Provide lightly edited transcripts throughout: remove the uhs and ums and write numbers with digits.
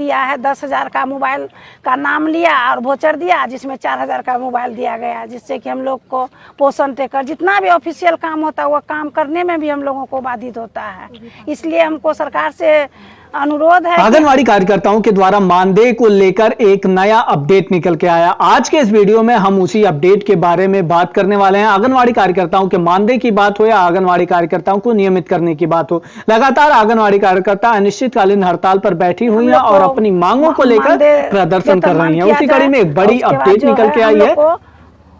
दिया है 10,000 का मोबाइल का नाम लिया और वोचर दिया, जिसमें 4,000 का मोबाइल दिया गया, जिससे कि हम लोग को पोषण टेकर जितना भी ऑफिशियल काम होता है वो काम करने में भी हम लोगों को बाधित होता है। इसलिए हमको सरकार से अनुरोध है। आंगनवाड़ी कार्यकर्ताओं के द्वारा मानदेय को लेकर एक नया अपडेट निकल के आया। आज के इस वीडियो में हम उसी अपडेट के बारे में बात करने वाले हैं। आंगनवाड़ी कार्यकर्ताओं के मानदेय की बात हो या आंगनवाड़ी कार्यकर्ताओं को नियमित करने की बात हो, लगातार आंगनवाड़ी कार्यकर्ता अनिश्चितकालीन हड़ताल पर बैठी हुई हैं और अपनी मांगों को लेकर प्रदर्शन कर रही हैं। उसी कड़ी में एक बड़ी अपडेट निकल के आई है।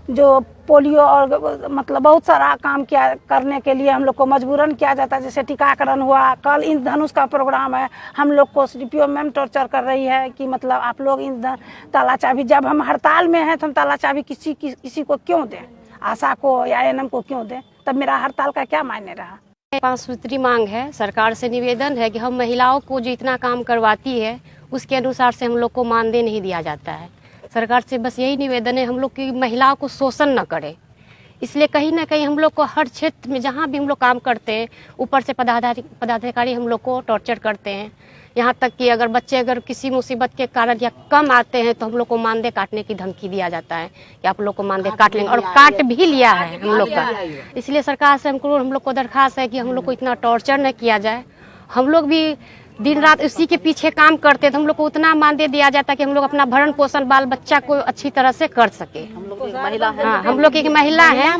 जो पोलियो और मतलब बहुत सारा काम किया करने के लिए हम लोग को मजबूरन किया जाता है, जैसे टीकाकरण हुआ, कल इंद्रधनुष का प्रोग्राम है। हम लोग को डीपीओ मैम टॉर्चर कर रही है कि मतलब आप लोग ताला चाबी, जब हम हड़ताल में हैं तो हम ताला चाबी किसी को क्यों दें, आशा को या एएनएम को क्यों दें, तब मेरा हड़ताल का क्या मायने रहा। 5 सूत्री मांग है। सरकार से निवेदन है कि हम महिलाओं को जो इतना काम करवाती है उसके अनुसार से हम लोग को मानदेय नहीं दिया जाता है। सरकार से बस यही निवेदन है हम लोग की महिलाओं को शोषण न करे। इसलिए कहीं ना कहीं हम लोग को हर क्षेत्र में जहाँ भी हम लोग काम करते हैं ऊपर से पदाधिकारी हम लोग को टॉर्चर करते हैं। यहाँ तक कि अगर किसी मुसीबत के कारण या कम आते हैं तो हम लोग को मानदेय काटने की धमकी दिया जाता है कि आप लोग को मानदेय काट लेंगे, और काट भी लिया है हम लोग का। इसलिए सरकार से हम लोग को दरखास्त है कि हम लोग को इतना टॉर्चर न किया जाए। हम लोग भी दिन रात उसी के पीछे काम करते हैं तो हम लोग को उतना मानदेय दिया जाता है कि हम लोग अपना भरण पोषण बाल बच्चा को अच्छी तरह से कर सके। हम लोग एक महिला है, हम लोग एक महिला है।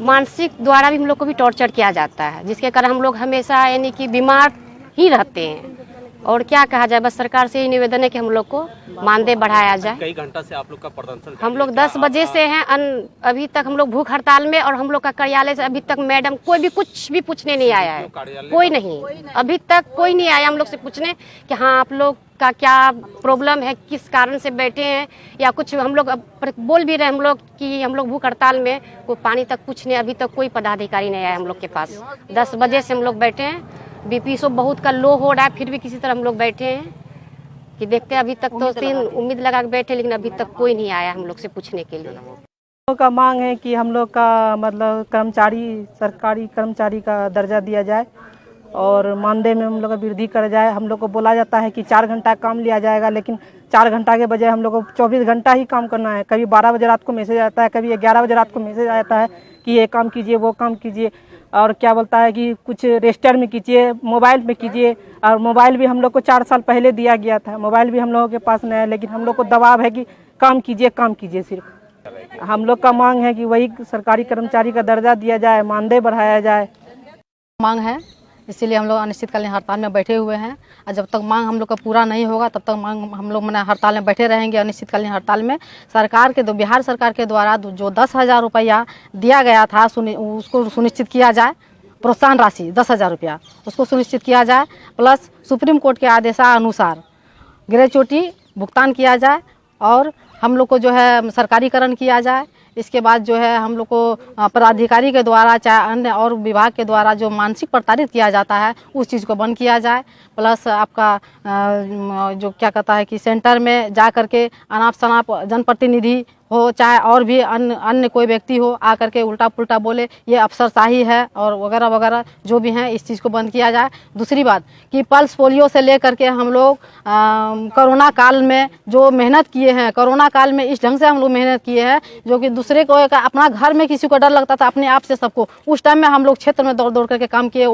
मानसिक द्वारा भी हम लोग को भी टॉर्चर किया जाता है, जिसके कारण हम लोग हमेशा यानी कि बीमार ही रहते हैं। और क्या कहा जाए, बस सरकार से ही निवेदन है कि हम लोग को मानदेय बढ़ाया जाए। कई घंटा से आप लोग का प्रदर्शन, हम लोग 10 बजे से हैं अभी तक हम लोग भूख हड़ताल में, और हम लोग का कार्यालय से अभी तक मैडम कोई भी कुछ भी पूछने नहीं आया है। कोई नहीं, अभी तक कोई नहीं आया हम लोग से पूछने कि हाँ आप लोग का क्या प्रॉब्लम है, किस कारण से बैठे हैं, या कुछ हम लोग बोल भी रहे हम लोग कि हम लोग भूख हड़ताल में कोई पानी तक पूछने अभी तक कोई पदाधिकारी नहीं आया हम लोग के पास। 10 बजे से हम लोग बैठे हैं। बीपी सो बहुत का लो हो रहा है, फिर भी किसी तरह हम लोग बैठे हैं कि देखते हैं। अभी तक तो 3 उम्मीद लगा के बैठे, लेकिन अभी तक कोई नहीं आया हम लोग से पूछने के लिए। हम लोग का मांग है कि हम लोग का मतलब सरकारी कर्मचारी का दर्जा दिया जाए और मानदेय में हम लोग का वृद्धि कर जाए। हम लोग को बोला जाता है कि 4 घंटा काम लिया जाएगा, लेकिन 4 घंटा के बजाय हम लोग को 24 घंटा ही काम करना है। कभी 12 बजे रात को मैसेज आता है, कभी 11 बजे रात को मैसेज आता है कि ये काम कीजिए, वो काम कीजिए, और क्या बोलता है कि कुछ रजिस्टर में कीजिए, मोबाइल में कीजिए। और मोबाइल भी हम लोग को 4 साल पहले दिया गया था, मोबाइल भी हम लोगों के पास नहीं है, लेकिन हम लोग को दबाव है कि काम कीजिए सिर्फ। हम लोग का मांग है कि वही सरकारी कर्मचारी का दर्जा दिया जाए, मानदेय बढ़ाया जाए। मांग है, इसीलिए हम लोग अनिश्चितकालीन हड़ताल में बैठे हुए हैं। और जब तक मांग हम लोग का पूरा नहीं होगा तब तक मांग हम लोग हड़ताल में बैठे रहेंगे। अनिश्चितकालीन हड़ताल में सरकार के बिहार सरकार के द्वारा जो 10,000 रुपया दिया गया था उसको सुनिश्चित किया जाए। प्रोत्साहन राशि 10,000 रुपया उसको सुनिश्चित किया जाए, प्लस सुप्रीम कोर्ट के आदेशानुसार ग्रेच्युटी भुगतान किया जाए, और हम लोग को जो है सरकारीकरण किया जाए। इसके बाद जो है हम लोग को पदाधिकारी के द्वारा चाहे अन्य और विभाग के द्वारा जो मानसिक प्रताड़ित किया जाता है उस चीज़ को बंद किया जाए। प्लस आपका जो क्या कहता है कि सेंटर में जा करके अनाप शनाप जनप्रतिनिधि हो चाहे और भी अन्य कोई व्यक्ति हो आकर के उल्टा पुल्टा बोले, ये अफसरशाही है और वगैरह वगैरह जो भी हैं, इस चीज़ को बंद किया जाए। दूसरी बात कि पल्स पोलियो से लेकर के हम लोग कोरोना काल में जो मेहनत किए हैं, कोरोना काल में इस ढंग से हम लोग मेहनत किए हैं जो कि दूसरे को अपना घर में किसी को डर लगता था, अपने आप से सबको उस टाइम में हम लोग क्षेत्र में दौड़ दौड़ करके काम किए।